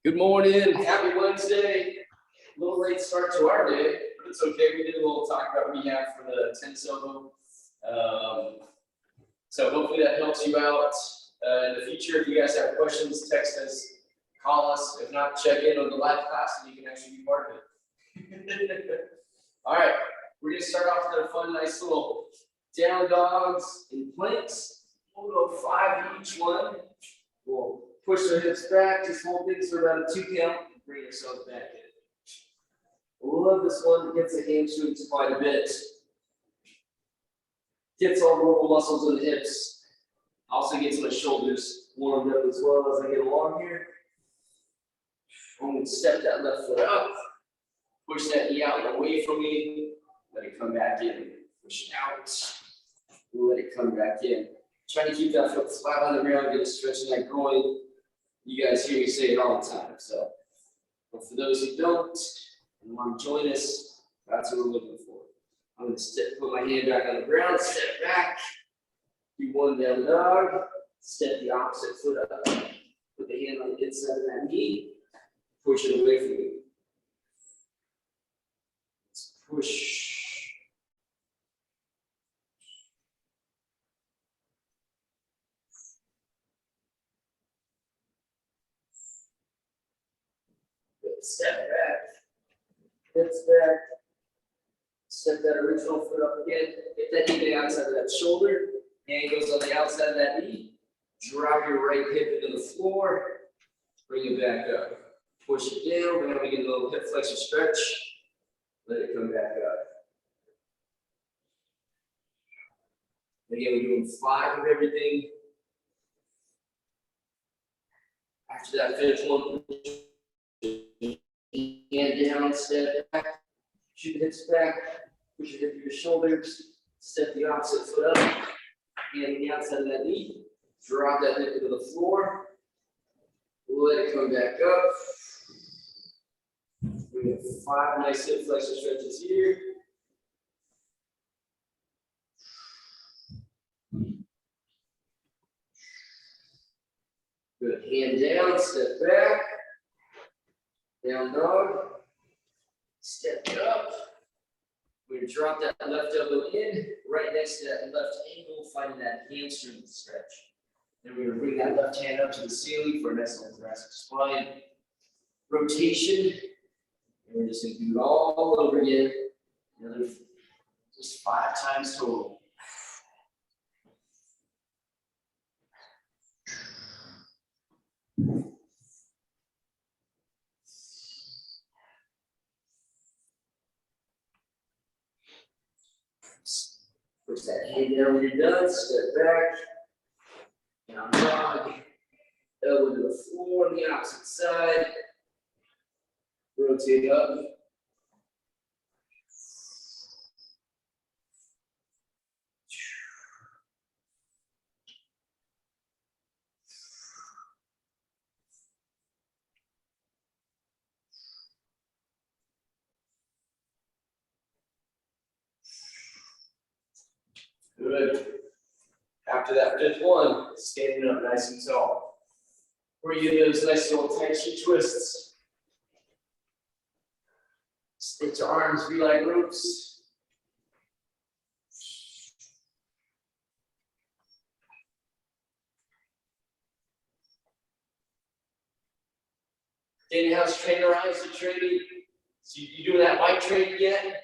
Good morning, happy Wednesday. A little late start to our day, but it's okay. We did a little talk about rehab for the 10 solo. So hopefully that helps you out in the future. If you guys have questions, text us, call us. If not, check in on the live class and you can actually be part of it. All right, we're gonna start off with a fun, nice little down dogs in planks. We'll go 5 each one. We'll push the hips back, just hold things for about a 2 count, and bring yourself back in. We'll love this one. It gets the hamstrings quite a bit. Gets all the little muscles in the hips. Also gets my shoulders warmed up as well as I get along here. I'm going to step that left foot up. Push that knee out and away from me. Let it come back in. Push it out. We'll let it come back in. Try to keep that foot flat on the ground, get a stretch in that groin. You guys hear me say it all the time. So, but for those who don't and want to join us, that's what we're looking for. I'm going to put my hand back on the ground, step back, do one down dog, step the opposite foot up, put the hand on the inside of that knee, push it away from me. Let's push. Step back, hips back, step that original foot up again, get that knee to the outside of that shoulder, hand goes on the outside of that knee, drop your right hip into the floor, bring it back up, push it down, now we get a little hip flexor stretch, let it come back up. Again, we're doing 5 of everything. After that finish one, hand down, step back, shoot the hips back, push your hip to your shoulders, step the opposite foot up, hand on the outside of that knee, drop that hip into the floor, let it come back up. We have 5 nice hip flexor stretches here. Good, hand down, step back. Down dog, step it up. We're going to drop that left elbow in, right next to that left ankle, finding that hamstring stretch. Then we're going to bring that left hand up to the ceiling for a nice little thoracic spine rotation. And we're just going to do it all over again. Another just 5 times total. Push that hand down when you're done, step back, down dog, elbow to the floor on the opposite side, rotate up. Good. After that 5th one, standing up nice and tall. Where you get those nice little tight sheet twists. Stitch your arms, be like ropes. Dana, how's trainer eyes to training? So you doing that bike training yet?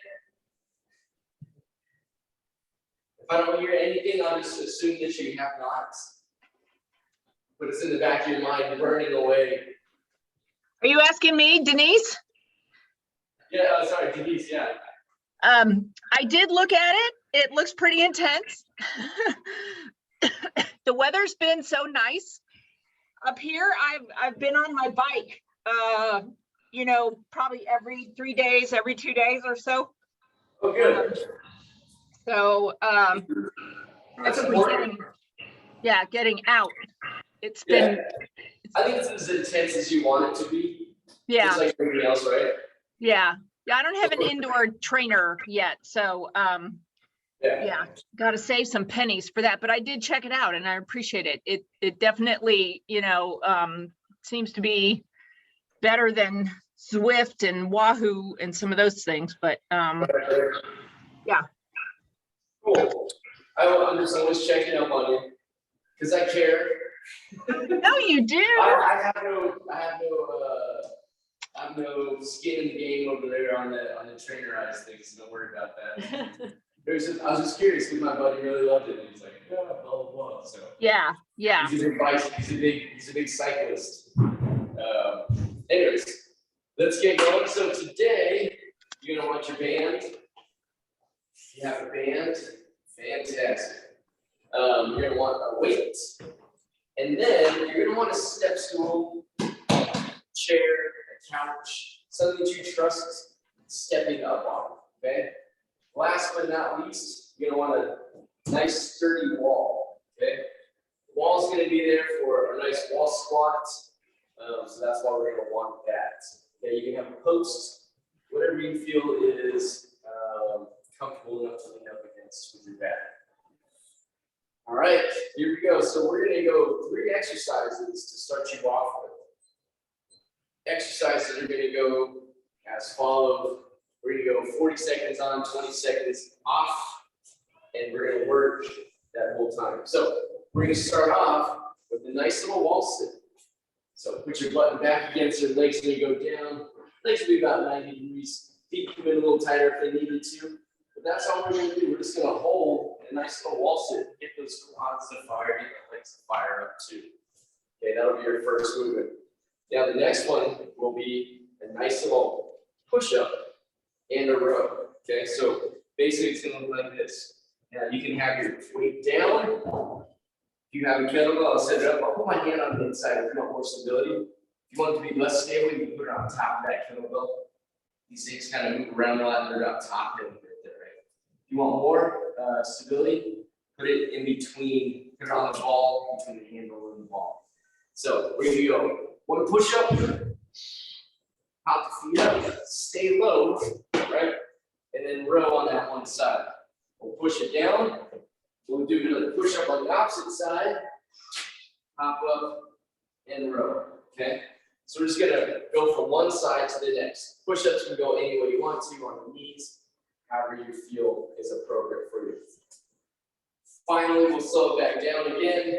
If I don't hear anything, I'll just assume that you have not. But it's in the back of your mind, burning away. Are you asking me, Denise? Yeah, sorry, Denise, yeah. I did look at it. It looks pretty intense. The weather's been so nice up here. I've been on my bike, probably every 3 days, every 2 days or so. Oh, good. So That's important. getting out. It's been. I think it's as intense as you want it to be. Yeah. Just like everything else, right? Yeah. I don't have an indoor trainer yet, so got to save some pennies for that. But I did check it out, and I appreciate it. It definitely, seems to be better than Zwift and Wahoo and some of those things, but yeah. Cool. I'm just always checking up on you because I care. No, you do. I have no skin in the game over there on the trainerized things, so don't worry about that. I was just curious because my buddy really loved it, and he's like, yeah, blah blah blah. So yeah. He's a big cyclist. Anyways, let's get going. So today you're gonna want your band. You have a band, fantastic. You're gonna want a weight, and then you're gonna want a step stool, chair, a couch, something that you trust stepping up on. Okay. Last but not least, you're gonna want a nice sturdy wall. Okay. The wall's gonna be there for a nice wall squat. So that's why we're gonna want that. Okay. You can have a post, whatever you feel is comfortable enough to lean up against with your back. All right, here we go. So we're gonna go 3 exercises to start you off with. Exercises are gonna go as follows. We're gonna go 40 seconds on, 20 seconds off, and we're gonna work that whole time. So we're gonna start off with a nice little wall sit. So put your button back against your legs, gonna go down. Legs will be about 90 degrees. Feet come in a little tighter if they needed to. But that's all we're gonna do. We're just gonna hold a nice little wall sit. Get those quads to fire, get the legs to fire up too. Okay, that'll be your first movement. Now the next one will be a nice little push-up and a row. Okay, so basically it's gonna look like this. Now you can have your weight down. If you have a kettlebell, I'll set it up. I'll put my hand on the inside if you want more stability. If you want it to be less stable, you can put it on top of that kettlebell. These things kind of move around a lot and they're on top of it right there, right? If you want more stability, put it in between, put it on the ball, between the handle and the ball. So where you go? One push up, pop the feet up, stay low, right? And then row on that one side. We'll push it down. We'll do another push up on the opposite side, pop up and row, okay? So we're just gonna go from one side to the next. Push-ups can go any way you want to on the knees, however you feel is appropriate for you. Finally, we'll slow it back down again.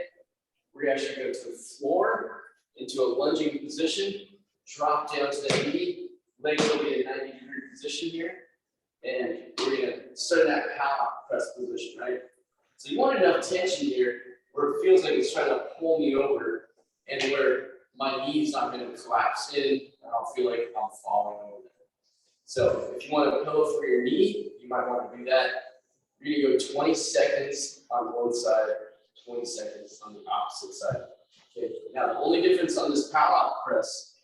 We're actually going to the floor into a lunging position, drop down to the knee, legs will be in a 90-degree position here, and we're gonna start that power press position, right? So you want enough tension here where it feels like it's trying to pull me over and where my knee's not going to collapse in, and I'll feel like I'm falling over. So if you want a pillow for your knee, you might want to do that. You're going to go 20 seconds on one side, 20 seconds on the opposite side. Okay. Now the only difference on this power press,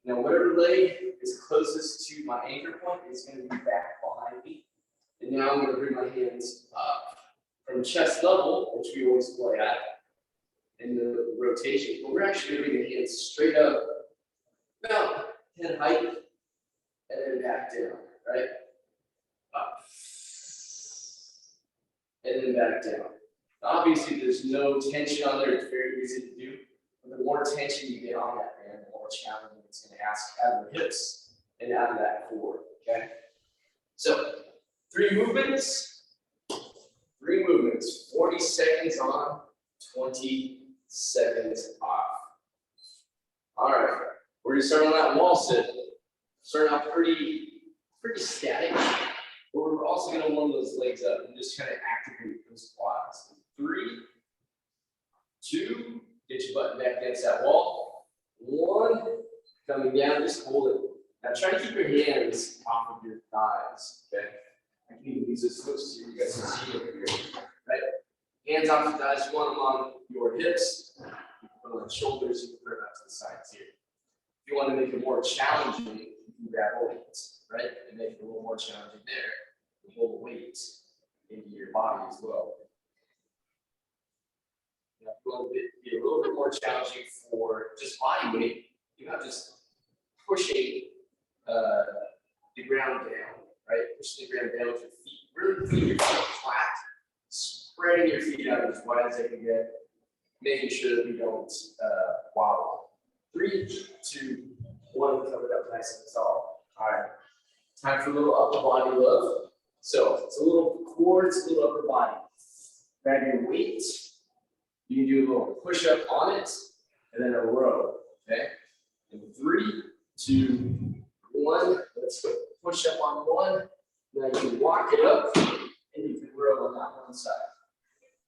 now whatever leg is closest to my anchor point is going to be back behind me. And now I'm going to bring my hands up from chest level, which we always play at in the rotation, but we're actually going to bring the hands straight up, about head height, and then back down, right? Up. And then back down. Obviously, there's no tension on there. It's very easy to do. But the more tension you get on that band, the more challenging it's going to ask out of the hips and out of that core, okay? So, 3 movements, 40 seconds on, 20 seconds off. All right, we're gonna start on that wall sit. Start out pretty static, but we're also gonna warm those legs up and just kind of activate those quads. 3, 2, get your butt back against that wall. 1, coming down, just hold it. Now try to keep your hands off of your thighs, okay? I can even use this hook so you guys can see over here, right? Hands off the thighs, you want them on your hips, put on the shoulders, you can put them out to the sides here. If you want to make it more challenging, you can grab weights, right? And make it a little more challenging there. You hold the weight into your body as well. Now, if you want to be a little bit more challenging for just body weight, you're not just pushing the ground down, right? Pushing the ground down with your feet. Really putting your feet flat. Spreading your feet out as wide as they can get, making sure that we don't wobble. 3, 2, 1. one covered up nice and tall. All right, time for a little upper body love. So it's a little core, it's a little upper body. Grab your weight. You can do a little push up on it, and then a row. Okay. In 3, 2, 1. Let's go. Push up on one. Then you can walk it up, and you can row on that one side.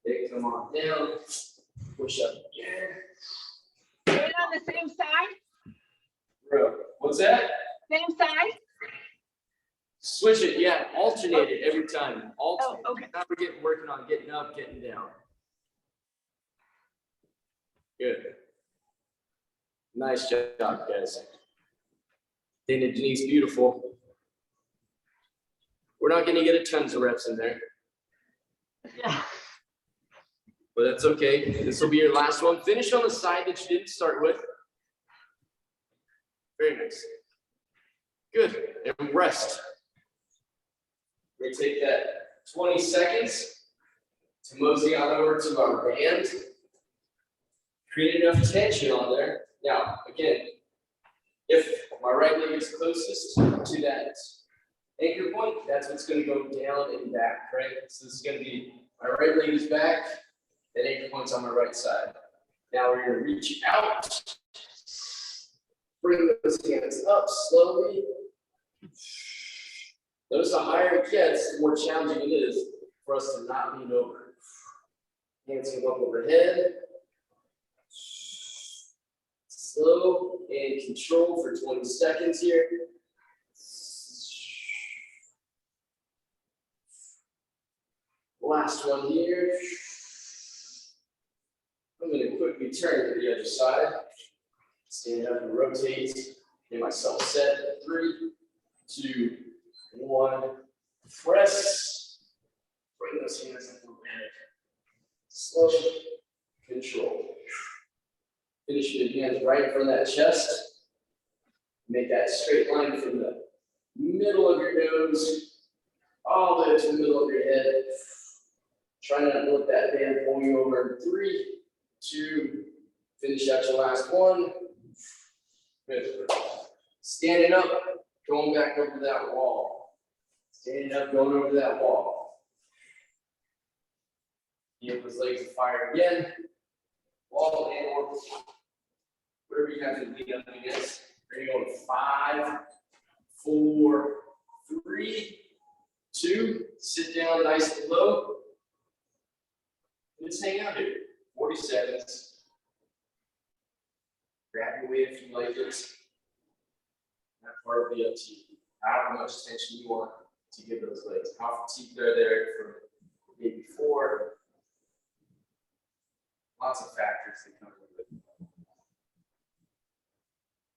Okay, come on down. Push up again. Do it on the same side? Row. What's that? Same side? Switch it, yeah. Alternate it every time. Alternate. Oh, okay. Now we're working on getting up, getting down. Good. Nice job, guys. Dana Denise, beautiful. We're not going to get a tons of reps in there, Yeah. but that's okay. This will be your last one. Finish on the side that you didn't start with. Very nice. Good. And rest. We're going to take that 20 seconds to mosey on over to our band. Create enough tension on there. Now, again, if my right leg is closest to that anchor point, that's what's going to go down and back, right? So this is going to be my right leg is back, that anchor point's on my right side. Now we're going to reach out, bring those hands up slowly. Notice the higher it gets, the more challenging it is for us to not lean over. Hands can go up overhead. Slow and control for 20 seconds here. Last one here. I'm going to quickly turn to the other side. Stand up and rotate. Get myself set. 3, 2, 1. Press. Bring those hands up overhead. Slow control. Finish your hands right in front of that chest. Make that straight line from the middle of your nose all the way to the middle of your head. Try not to let that band pull you over. 3, 2, finish out your last one. Good. Standing up, going back over that wall. Standing up, going over that wall. Give those legs a fire again. Wall and or whatever you have to lean up against. Ready to go to 5, 4, 3, 2. Sit down nice and low. And just hang out here. 40 seconds. Grab your weight if you like it. That part will be up to you. How much tension you want to give those legs. How fatigued are they from the day before? Lots of factors that come with it.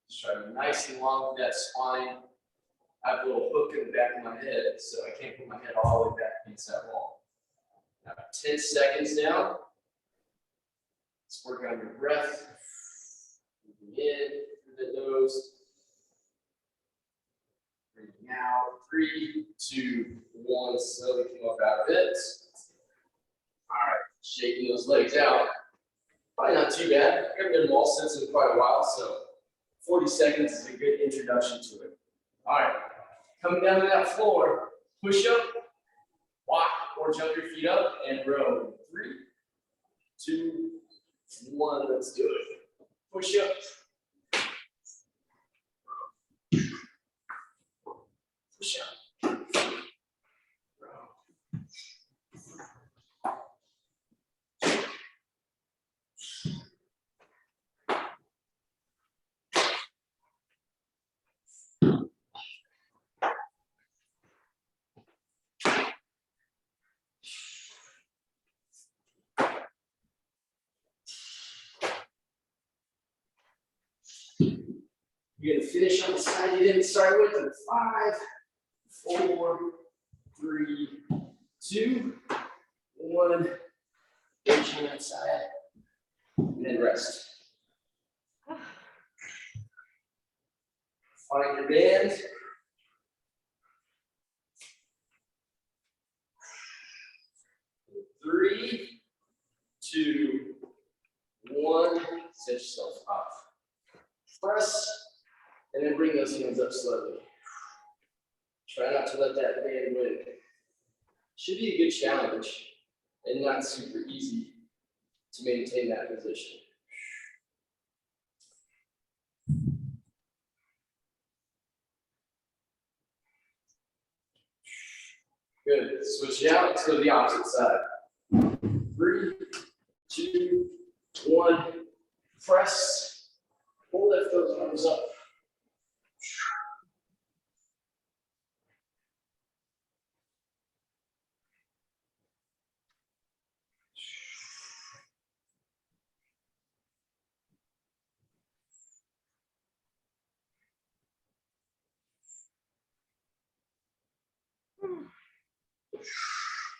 Just try to be nice and long with that spine. I have a little hook in the back of my head, so I can't put my head all the way back against that wall. Now, 10 seconds now. Let's work on your breath. Moving in through the nose. Breathing out. 3, 2, 1. Slowly come up out of it. All right, shaking those legs out. Probably not too bad. I haven't done wall sits in quite a while, so 40 seconds is a good introduction to it. All right, coming down to that floor, push up, walk, or jump your feet up and row. 3, 2, 1. Let's do it. Push up. Push up. Row. You're going to finish on the side you didn't start with in 5, 4, 3, 2, 1. Finish on that side. And then rest. Find your band. Three, 2, 1. Set yourself up. Press And then bring those hands up slowly. Try not to let that band win. Should be a good challenge and not super easy to maintain that position. Good. Switch it out. Let's go to the opposite side. 3, 2, 1. Press. Pull, lift those arms up.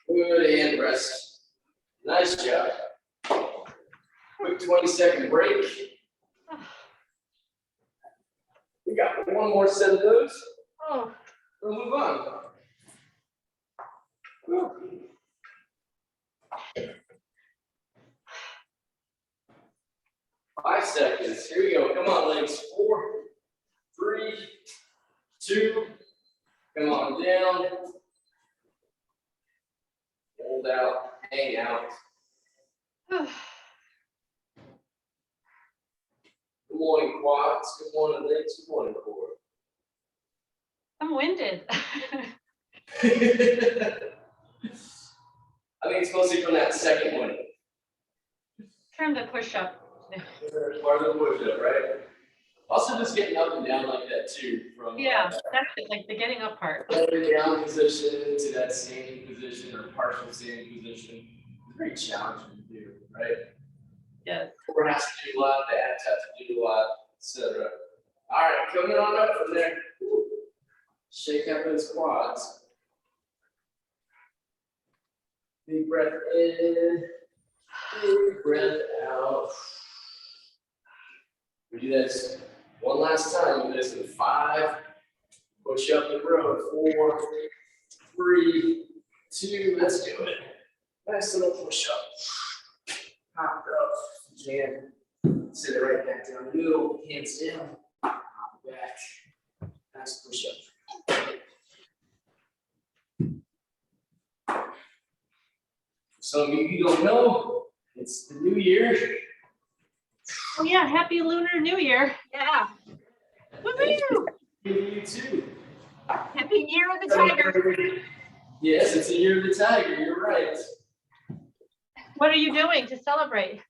Good, and rest. Nice job. Quick 20-second break. We got one more set of those. Oh. We'll move on. Whew. 5 seconds. Here we go. Come on, legs. 4, 3, 2. Come on down. Hold out. Hang out. Good morning, quads. Good morning, legs. Good morning, core. I'm winded. I think it's mostly from that second one. Turn the push up. Part of the push-up, right? Also, just getting up and down like that too. From Yeah, that's it, like the getting up part. down position to that standing position or partial standing position. It's very challenging to do, right? Yes. Core has to do a lot, the abs have to do a lot, etc. All right, coming on up from there. Shake out those quads. Big breath in, big breath out. We do this one last time. We do this in 5. Push up and row. 4, 3, 2. Let's do it. Nice little push up. Hop it up. Jam. Sit it right back down the middle. Hands down. Hop it back. Nice push up. Some of you don't know, it's the new year. Oh yeah, happy Lunar New Year. Yeah. Woo-hoo! You too. Happy Year of the Tiger. Yes, it's a year of the tiger. You're right. What are you doing to celebrate?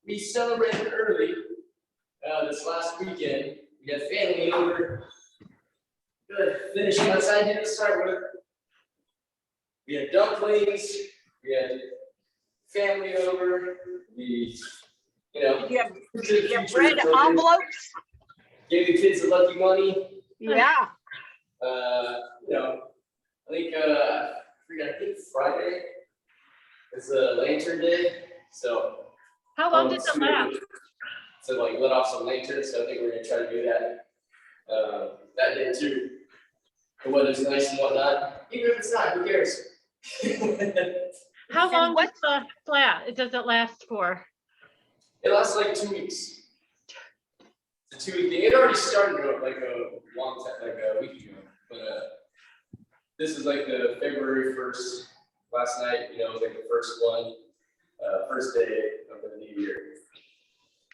We celebrated early this last weekend. We had family over. Good. Finishing what I didn't start with. We had dumplings. We had family over. We, You have red envelopes? Gave the kids the lucky money. Yeah. I think Friday is a lantern day. So How long did it last? So like lit off some lanterns. So I think we're gonna try to do that that day too. The weather's nice and whatnot. Even if it's not, who cares? How long was the flat? Does it last for? It lasts like 2 weeks. It's a 2-week thing. It already started like a long time, like a week ago. But this is like the February 1st. Last night, it was like the first one, first day of the new year.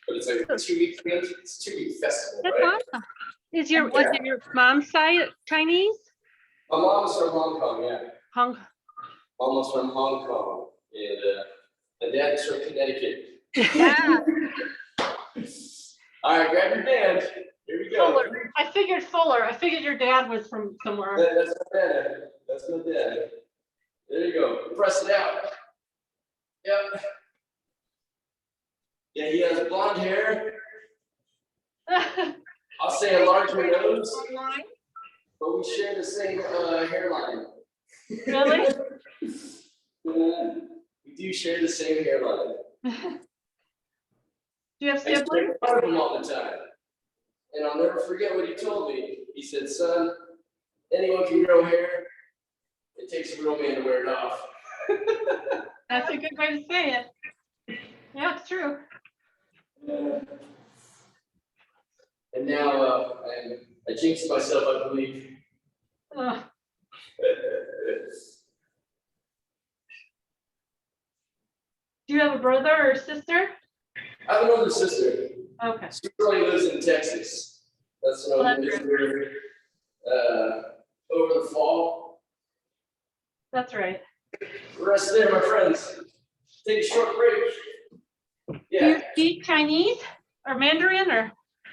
But it's like a 2-week thing. It's a 2-week festival, That's right? awesome. Was your mom's side Chinese? My mom was from Hong Kong, yeah. Hong. Mom was from Hong Kong, and dad is from Connecticut. Yeah. All right, grab your band. Here we go. Fuller. I figured Fuller. I figured your dad was from somewhere. That's my dad. That's my dad. There you go. Press it out. Yep. Yeah, he has blonde hair. I'll say a larger nose, Online. but we share the same hairline. Really? We do share the same hairline. Do you have I used to siblings? make fun of him all the time. And I'll never forget what he told me. He said, son, anyone can grow hair. It takes a real man to wear it off. That's a good way to say it. Yeah, it's true. And And now I jinxed myself, I believe. Ugh. Do you have a brother or sister? I have an older sister. Okay. She probably lives in Texas. That's what I was here over the fall. That's right. Rest there, my friends. Take a short break. Do you speak Chinese or Mandarin or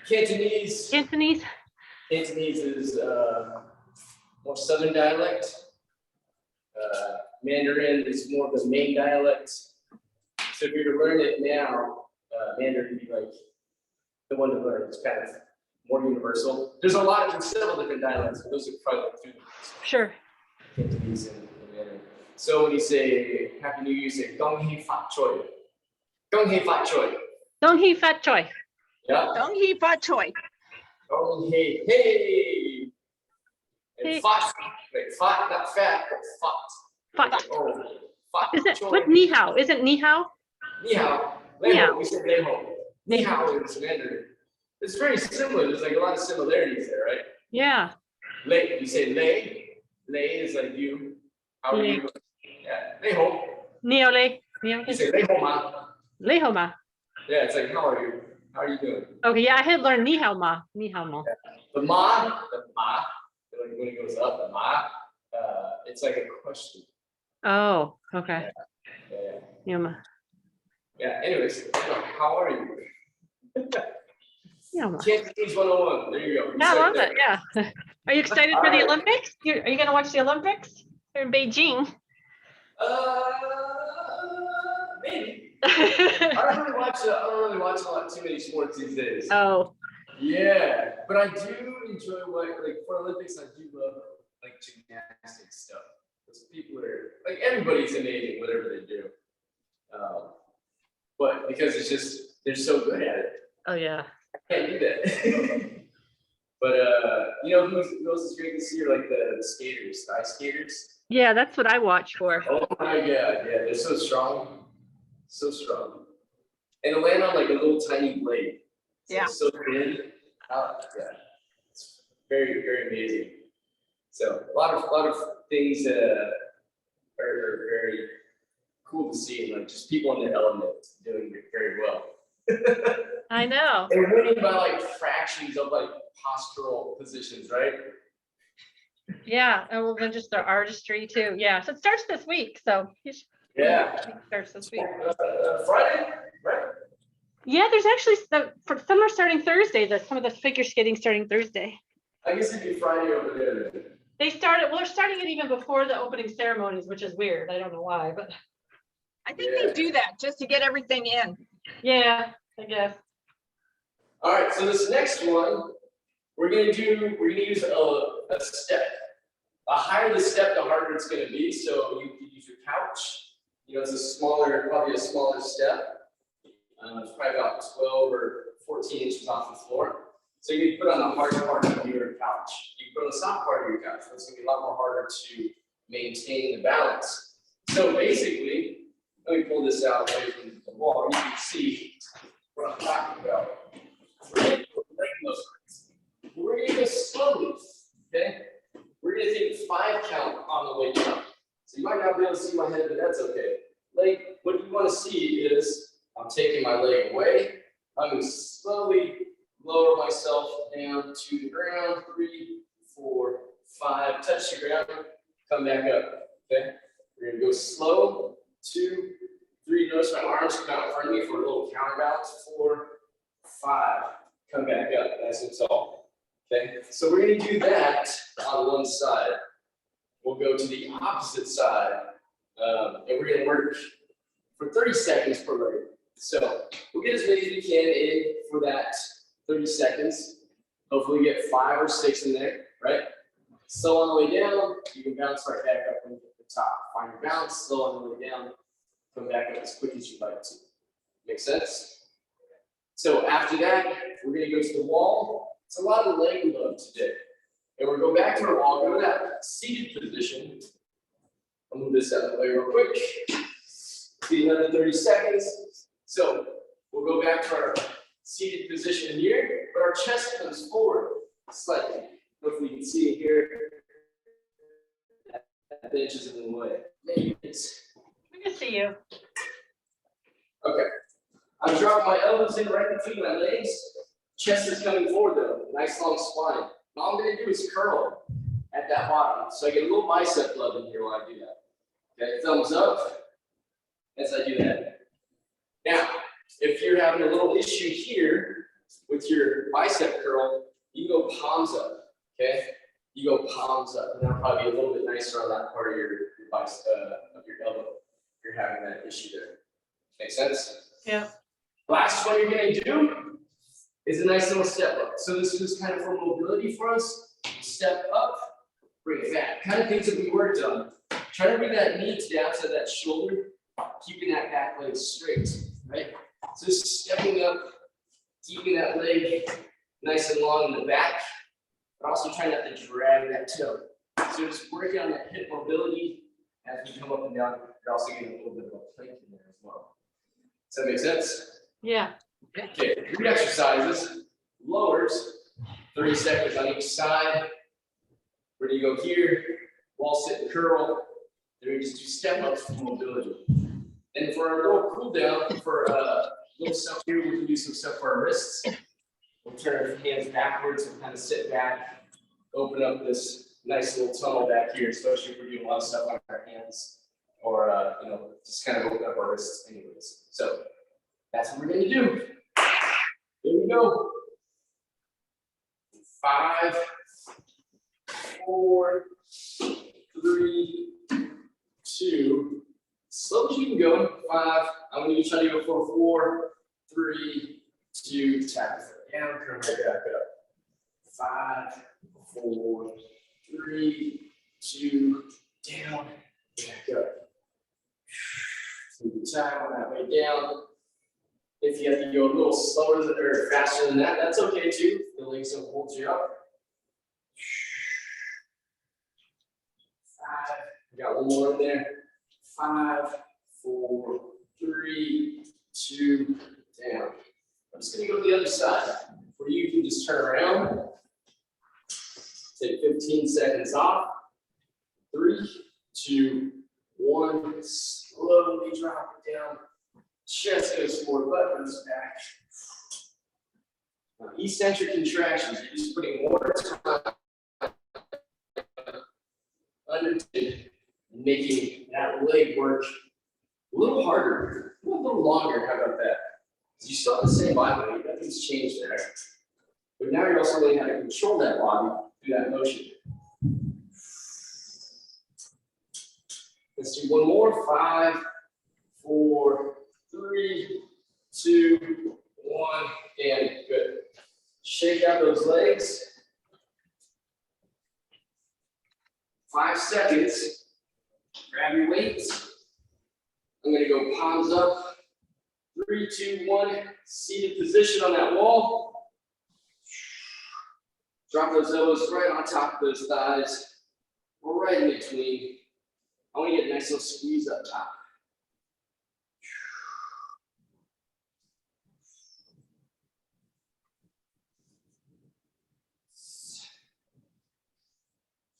Cantonese. Cantonese? Cantonese is more southern dialect. Mandarin is more of the main dialect. So if you're to learn it now, Mandarin would be like the one to learn. It's kind of more universal. There's several different dialects, but those are probably like two. Sure. Cantonese and Mandarin. So when you say Happy New Year, you say Gong Hei Fat Choi. Gong Hei Fat Choi. Don't he fat choy? Yeah. Don't he fat choy. Gong Hei Hey. And Hey. fat, like fat, not fat, but fat. Fat. Oh, fat Is it, choi. what ni hao? Isn't ni hao? Ni hao. Ni hao. Leho. We said leho. Ni hao is Mandarin. It's very similar. There's like a lot of similarities there, right? Yeah. Lei, you say lei. Lei is like you. How are you? Yeah. Leho. Neo le. Neo. You say leho ma. Leho ma. Yeah, it's like how are you? How are you doing? Okay, yeah, I had learned ni hao ma. Ni hao ma. The ma, when it goes up, the ma, it's like a question. Oh, okay. Yeah. Yeah, ma. Yeah. Anyways, how are you? Yeah, ma. Cantonese 101. There you go. Yeah, I love it. Yeah. Are you excited for the Olympics? Are you going to watch the Olympics? They're in Beijing. Maybe. I don't really watch too many sports these days. Oh, Yeah, but I do enjoy like for Olympics. I do love like gymnastics stuff. Those people are like everybody's amazing, whatever they do. But because it's just they're so good at it, oh yeah. I can't do that. But you know who else is great to see are like the skaters, the ice skaters. Yeah, that's what I watch for. Oh my god, yeah, they're so strong, so strong, and to land on like a little tiny blade. It's Yeah. like so thin. Yeah, it's very very amazing. So a lot of things are very cool to see, like just people in their element doing it very well. I know. And winning by like fractions of like postural positions, right? Yeah, and well, then just their artistry too. Yeah, so it starts this week. So Yeah. it starts this week. Friday, right? Yeah, there's actually some are starting Thursday. Some of the figure skating starting Thursday. I guess it'd be Friday over there then. They started. Well, they're starting it even before the opening ceremonies, which is weird. I don't know why, but I think they do that just to get everything in. yeah, I guess. All right, so this next one, we're gonna use a step. The higher the step, the harder it's gonna be. So you can use your couch. You know, it's probably a smaller step. It's probably about 12 or 14 inches off the floor. So you can put on the hard part of your couch. You can put on the soft part of your couch. It's gonna be a lot more harder to maintain the balance. So basically, let me pull this out away from the wall. You can see what I'm talking about. We're gonna go slowly, okay? We're gonna take a 5 count on the way down. So you might not be able to see my head, but that's okay. Like, what you want to see is I'm taking my leg away. I'm gonna slowly lower myself down to the ground. 3, 4, 5. Touch the ground. Come back up. Okay. We're gonna go slow. 2, 3. Notice my arms come out in front of me for a little counterbalance. 4, 5. Come back up. Nice and tall. Okay. So we're gonna do that on one side. We'll go to the opposite side, and we're gonna work for 30 seconds per leg. So we'll get as many as we can in for that 30 seconds. Hopefully we get 5 or 6 in there, right? Slow on the way down, you can bounce right back up and get the top. Find your balance, slow on the way down, come back up as quick as you'd like to. Make sense? So after that, we're gonna go to the wall. It's a lot of leg load today. And we'll go back to our wall, go to that seated position. I'll move this out of the way real quick. See another 30 seconds. So we'll go back to our seated position here, but our chest comes forward slightly. Hopefully you can see it here. That bench is in the way. Maybe it's. We can see you. Okay. I'm dropping my elbows in right between my legs. Chest is coming forward though. Nice long spine. All I'm going to do is curl at that bottom. So I get a little bicep love in here while I do that. Okay, thumbs up as I do that. Now, if you're having a little issue here with your bicep curl, you go palms up. Okay, you go palms up, and that'll probably be a little bit nicer on that part of your bicep of your elbow. If you're having that issue there. Make sense? Yeah. Last one you're going to do is a nice little step up. So this is kind of for mobility for us. Step up, bring it back. Kind of things that we worked on. Try to bring that knee down to that shoulder, keeping that back leg straight, right? So just stepping up, keeping that leg nice and long in the back, but also trying not to drag that toe. So just working on that hip mobility as we come up and down. You're also getting a little bit of a plank in there as well. Does that make sense? Yeah. Okay, 3 exercises, lowers, 30 seconds on each side. Where do you go here? Wall sit and curl. Then we just do step ups for mobility. And for our little cool down, for little stuff here, we can do some stuff for our wrists. We'll turn our hands backwards and kind of sit back, open up this nice little tunnel back here, especially if we're doing a lot of stuff on our hands or, just kind of open up our wrists anyways. So that's what we're going to do. Here we go. 5, 4, 3, 2. Slow as you can go. 5. I'm going to try to go for 4, 3, 2. Tap it down. Come right back up. 5, 4, 3, 2. Down. Back up. Take your time on that way down. If you have to go a little slower or faster than that, that's okay too. The legs will hold you up. 5. We got one more in there. 5, 4, 3, 2. Down. I'm just going to go to the other side. For you, you can just turn around. Take 15 seconds off. 3, 2, 1. Slowly drop it down. Chest goes forward, butt goes back. Now, eccentric contractions, you're just putting more time under it and making that leg work a little harder, a little longer. How about that? You still have the same body weight, nothing's changed there. But now you're also learning how to control that body through that motion. Let's do one more. 5, 4, 3, 2, 1, and good. Shake out those legs. 5 seconds. Grab your weights. I'm going to go palms up. 3, 2, 1. Seated position on that wall. Drop those elbows right on top of those thighs. Right in between. I want to get a nice little squeeze up top.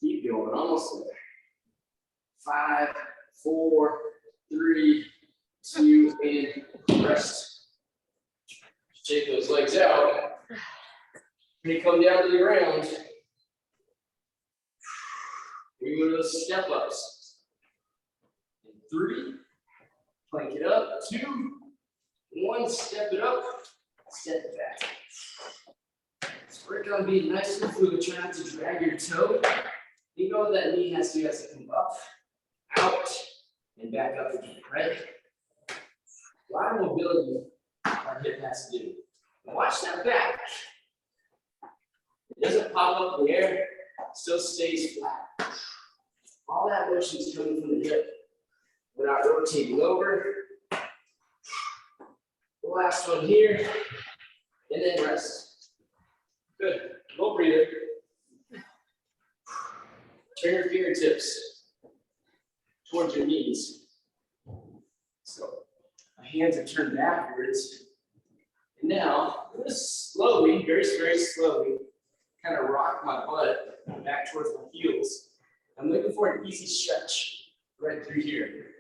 Keep going, almost there. 5, 4, 3, 2, and rest. Shake those legs out. When you come down to the ground, we go to those step ups. 3, plank it up. 2, 1, step it up, step it back. Let's work on being nice and fluid. Try not to drag your toe. You know that knee has to come up, out, and back up again, right? A lot of mobility our hip has to do. Now watch that back. It doesn't pop up in the air, it still stays flat. All that motion is coming from the hip without rotating over. The last one here, and then rest. Good. Little breather. Turn your fingertips towards your knees. So my hands are turned backwards, And now, I'm gonna slowly, very, very slowly, kind of rock my butt back towards my heels. I'm looking for an easy stretch right through here.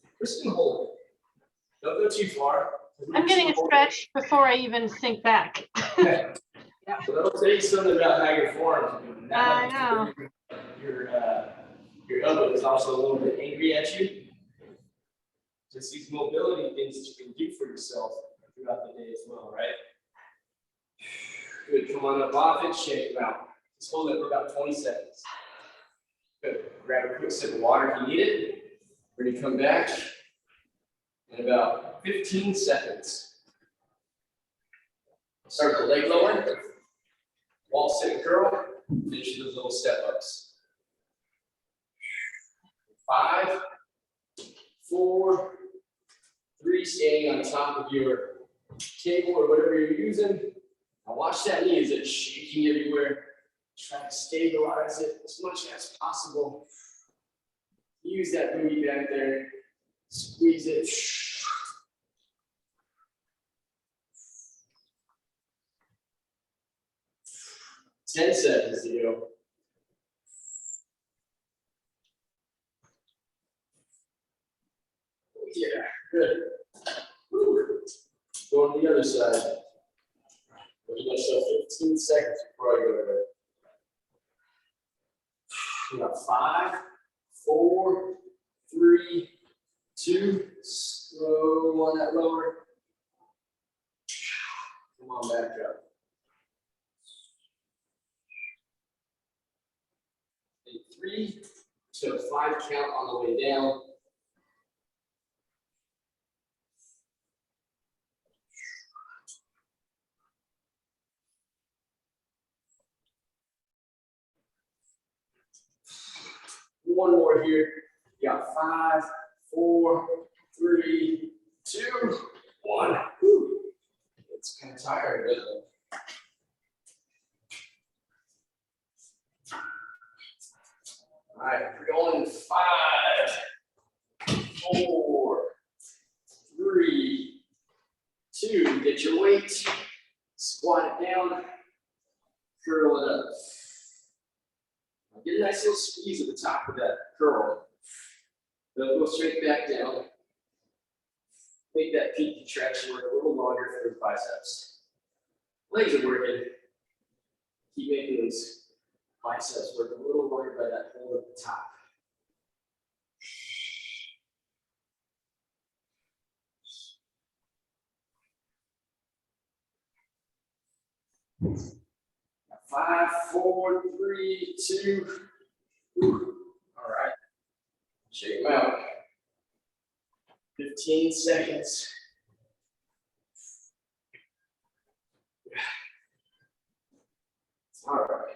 We're just gonna hold it. Don't go too far. I'm getting a stretch before I even sink back. Yeah. So that'll tell you something about how your forearms are doing. I know. Your elbow is also a little bit angry at you. Just these mobility things that you can do for yourself throughout the day as well, right? Good. Come on up off it, shake them out. Just hold it for about 20 seconds. Good. Grab a quick sip of water if you need it. We're going to come back in about 15 seconds. Start with the leg lower. Wall sit curl. Finish those little step ups. 5, 4, 3. Staying on top of your table or whatever you're using. Now watch that knee as it's shaking everywhere. Try to stabilize it as much as possible. Use that booty back there. Squeeze it. 10 seconds to go. Yeah, good. Woo. Go on the other side. Give myself 15 seconds before I go to bed. We got 5, 4, 3, 2. Slow on that lower. Come on back up. 3 to 5 count on the way down. One more here. You got 5, 4, 3, 2, 1. Whew. It's kind of tired, isn't it? All right, we're going 5, 4, 3, 2. Get your weight. Squat it down. Curl it up. Get a nice little squeeze at the top of that curl. Then go straight back down. Make that peak contraction work a little longer for the biceps. Legs are working. Keep making those biceps work a little longer by that hold at the top. Five, 4, 3, 2. Ooh. All right. Shake them out. 15 seconds. All right.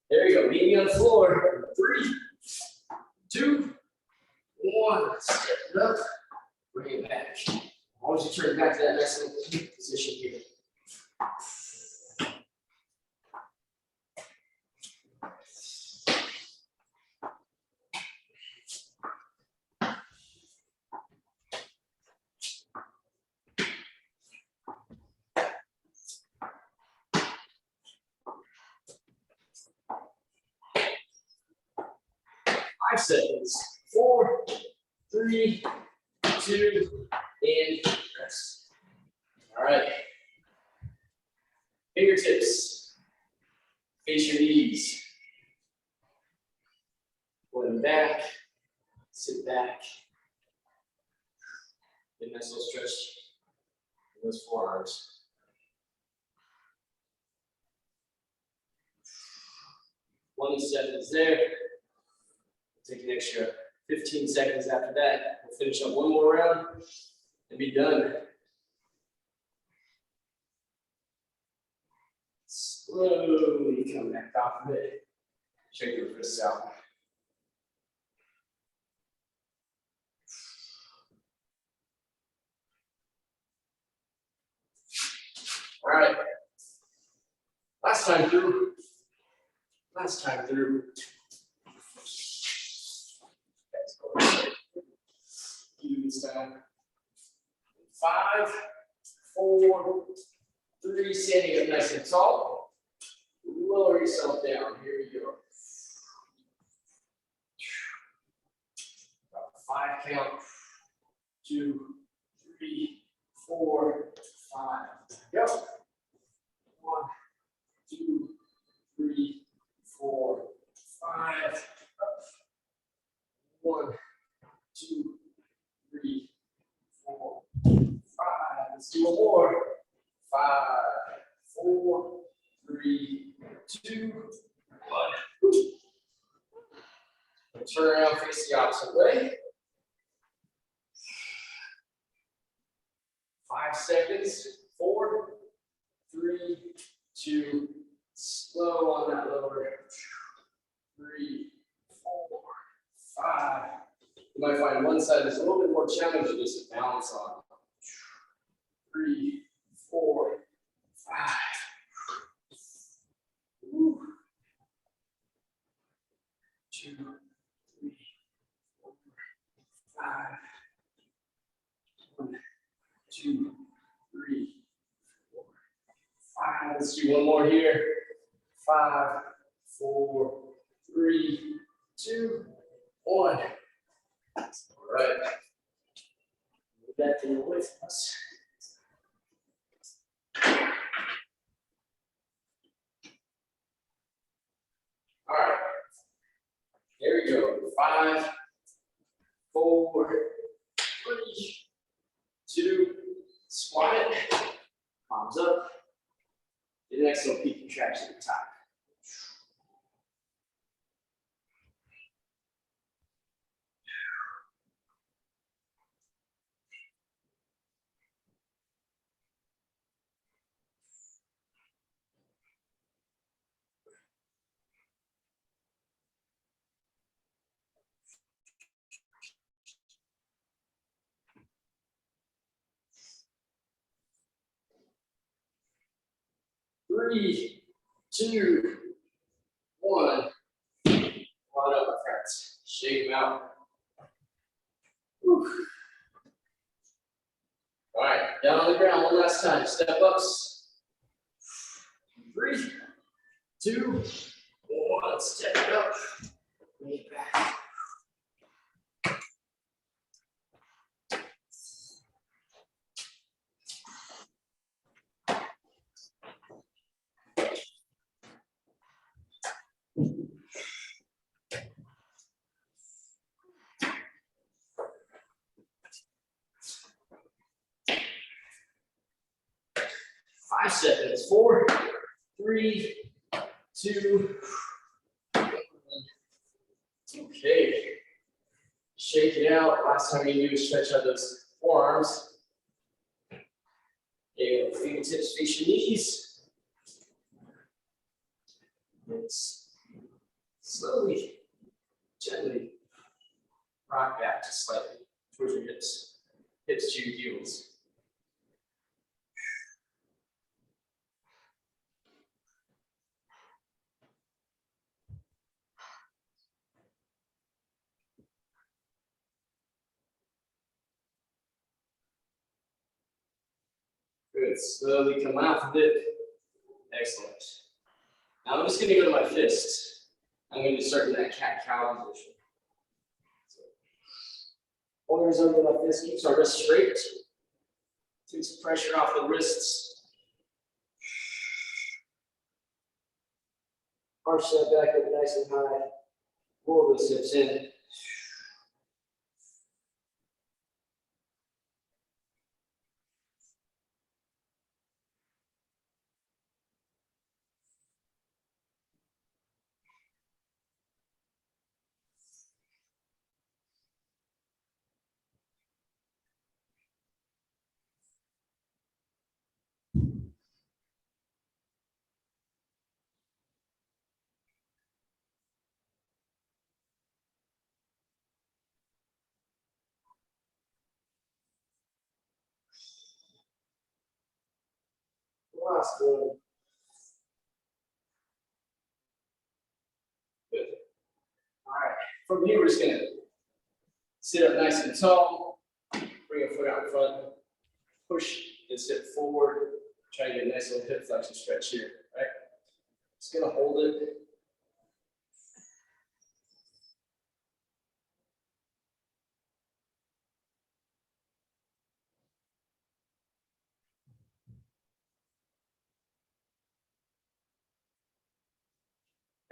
There you go. Meet me on the floor. 3, 2, 1. Step it up. Bring it back. Always return back to that nice little peak position here. Five seconds. 4, 3, 2, and rest. All right. Fingertips. Face your knees. Pull them back. Sit back. Get a nice little stretch in those forearms. One seconds there. Take an extra 15 seconds after that. We'll finish up one more round and be done. Slowly come back off of it. Shake your wrists out. All right. Last time through. Last time through. You this time. 5, 4, 3, standing up nice and tall. Lower yourself down. Here we go. About 5 count. 2, 3, 4, 5. Go. 1, 2, 3, 4, 5. 1, 2, 3, 4, 5. Let's do one more. 5, 4, 3, 2, 1. Turn around, face the opposite way. 5 seconds. 4, 3, 2. Slow on that lower. 3, 4, 5. You might find one side is a little bit more challenging just to balance on. 3, 4, 5. Woo. 2, 3, 4, 5. 1, 2, 3, 4, 5. Let's do one more here. 5, 4, 3, 2, 1. All right. Move that thing away from us. All right. There we go. 5, 4, 3, 2. Squat it. Palms up. The next one, peak contraction at the top. Three, 2, 1. Line up, my friends. Shake them out. Whew. All right, down on the ground one last time. Step ups. 3, 2, 1. Step it up. Bring it back. Five seconds. 4, 3, 2, 1. Okay. Shake it out. Last time you do is stretch out those forearms. Okay, fingertips face your knees. Let's slowly, gently rock back just slightly towards your hips. Hips to your heels. Good. Slowly come out of it. Excellent. Now I'm just going to go to my fists. I'm going to start in that cat-cow position. So, pointers over my fist. Keeps our wrists straight. Take some pressure off the wrists. Arch that back up nice and high. Roll those hips in. Last one. Good. All right. From here, we're just going to sit up nice and tall. Bring a foot out in front. Push and sit forward. Try to get a nice little hip flexion stretch here, right? Just gonna hold it.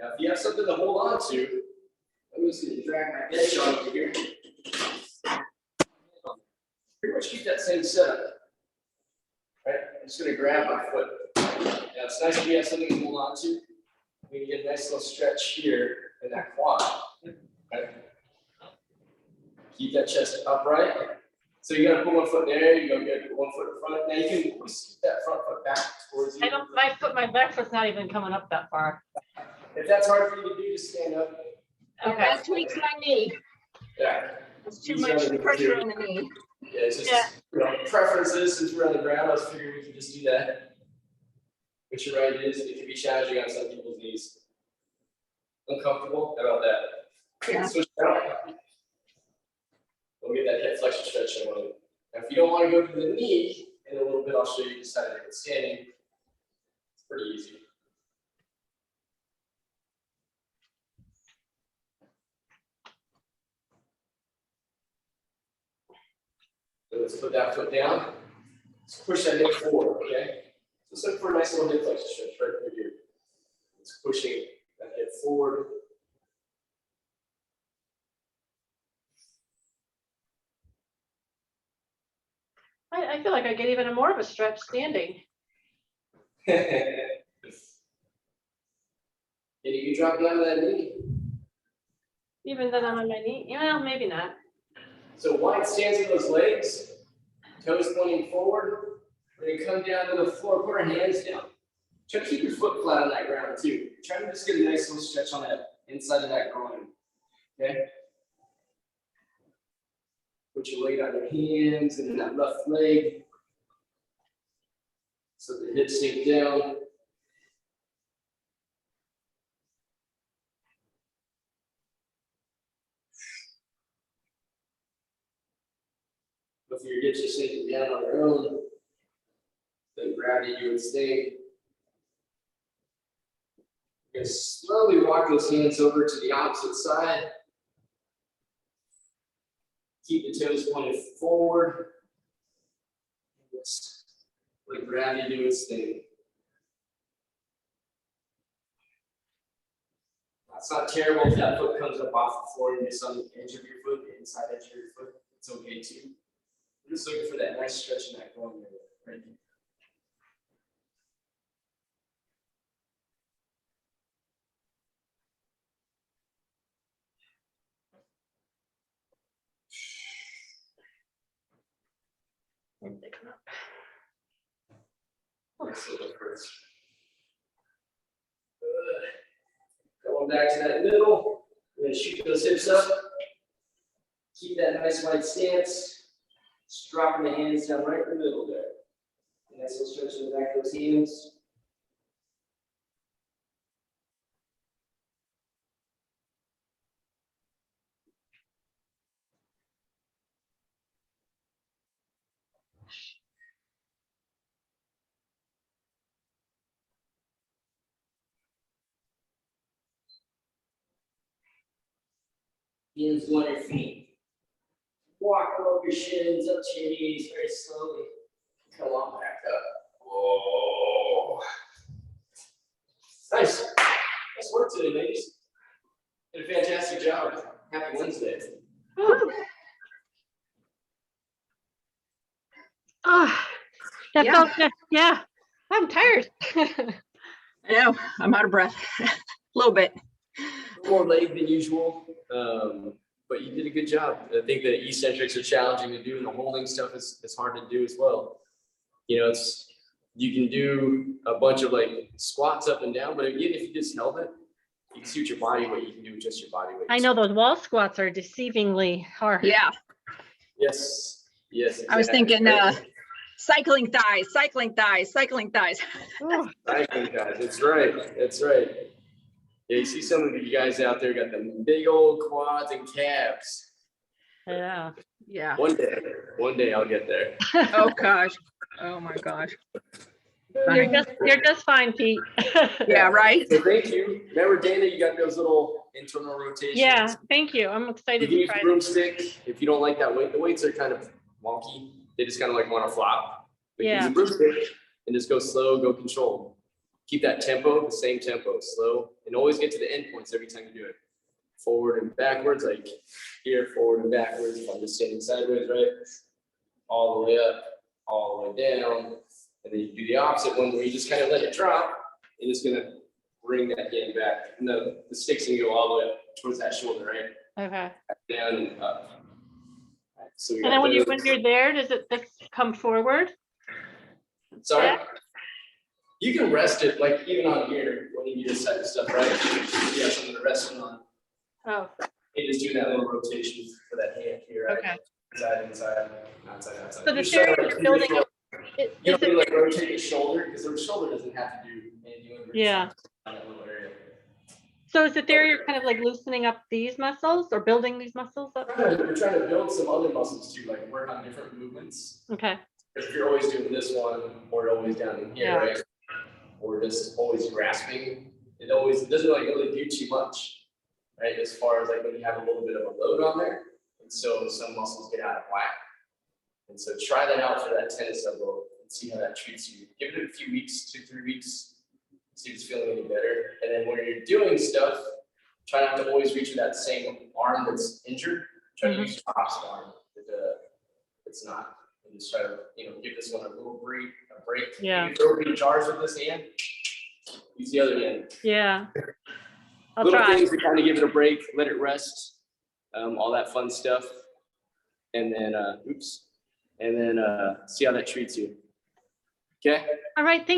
Now, if you have something to hold on to, I'm just gonna drag my bench on over here. Pretty much keep that same setup. Right? I'm just gonna grab my foot. Now it's nice if you have something to hold on to. We can get a nice little stretch here in that quad. Right? Keep that chest upright. So you gotta put one foot there, you go get one foot in front. Now you can always keep that front foot back towards you. My back foot's not even coming up that far. If that's hard for you to do, just stand up. Okay. That tweaks my knee. Yeah. It's too much pressure on the knee. Yeah, it's just you know, preferences. Since we're on the ground, I was figuring we could just do that. But you're right, it can be challenging on some people's knees. Uncomfortable? How about that? Yeah. Switch it out. We'll get that hip flexion stretch in a moment. Now, if you don't want to go to the knee in a little bit, I'll show you the side of it standing. It's pretty easy. So let's put that foot down. Let's push that hip forward, okay? So let's look for a nice little hip flexion stretch right over here. It's pushing that hip forward. I feel like I get even more of a stretch standing. And you can drop down to that knee. Even though I'm on my knee? Well, maybe not. So wide stance in those legs, toes pointing forward. We're gonna come down to the floor, put our hands down. Try to keep your foot flat on that ground too. Try to just get a nice little stretch on that inside of that groin. Okay? Put your weight on your hands and that left leg. So the hips sink down. Both of your hips are sinking down on their own. Then gravity do its thing. You're gonna slowly walk those hands over to the opposite side. Keep the toes pointed forward. Just let gravity do its thing. That's not terrible if that foot comes up off the floor and it's on the edge of your foot, the inside edge of your foot. It's okay too. I'm just looking for that nice stretch in that groin area right there. Nice little press. Good. Going back to that middle. We're going to shoot those hips up. Keep that nice wide stance. Just dropping the hands down right in the middle there. Nice little stretch in the back of those hands. Hands go on your feet. Walk over your shins, up to your knees very slowly. Come on back up. Whoa. Nice. Nice work today, ladies. Did a fantastic job. Happy Wednesday. Oh, that Yeah. felt good. Yeah, I'm tired. I know, I'm out of breath. A little bit. More leg than usual, but you did a good job. I think the eccentrics are challenging to do, and the holding stuff is hard to do as well. You know, you can do a bunch of like squats up and down, but again, if you just held it, you can see what your body weight you can do with just your body weight. I know those wall squats are deceivingly hard. Yeah, Yes. Yes. I was exactly. thinking cycling thighs, cycling thighs, cycling thighs. Ooh, Cycling guys, that's right. That's right. Yeah, you see some of you guys out there got the big old quads and calves. yeah. Yeah. One day I'll get there. Oh gosh. Oh my gosh. You're just fine, Pete. Yeah, right? So thank you. Remember, Dana, you got those little internal rotations. Yeah, thank you. I'm You excited can to use try a it. broomstick if you don't like that weight. The weights are kind of wonky. They just kind of like want to flop. But use Yeah. a broomstick and just go slow, go controlled. Keep that tempo, the same tempo, slow, and always get to the end points every time you do it. Forward and backwards, like here, forward and backwards. If I'm just standing sideways, right? All the way up, all the way down. And then you do the opposite one where you just kind of let it drop. And it's gonna bring that hand back. And the stick's gonna go all the way up towards that shoulder, right? Okay. Down and up. Right, so we And got then when those. you're there, does it just come forward? Sorry. You can rest it, like even on here, when you do this type of stuff, right? You have something to rest it on. Oh, You just do that little rotation for that hand here, right? okay. Inside, inside, outside, outside. So the Just try to, theory like, you're building up, you don't need to like rotate your shoulder, because the shoulder doesn't have to do anything. Yeah. On that little area. so is the theory you're kind of like loosening up these muscles or building these muscles up? We're trying to build some other muscles too, like work on different movements. Okay. If you're always doing this one, or always down in here, Yeah. right? Or just always grasping, it doesn't like really do too much, right? As far as like when you have a little bit of a load on there, and so some muscles get out of whack. And so try that out for that tennis elbow and see how that treats you. Give it a few weeks, 2-3 weeks, see if it's feeling any better. And then when you're doing stuff, try not to always reach with that same arm that's injured. Try to use your opposite arm if it's not. And just try to, give this one a little break. Yeah. You can throw it in jars with this hand. Use the other hand. Yeah. I'll Little try. things to kind of give it a break, let it rest, all that fun stuff. And then, see how that treats you. Okay? All right. Thank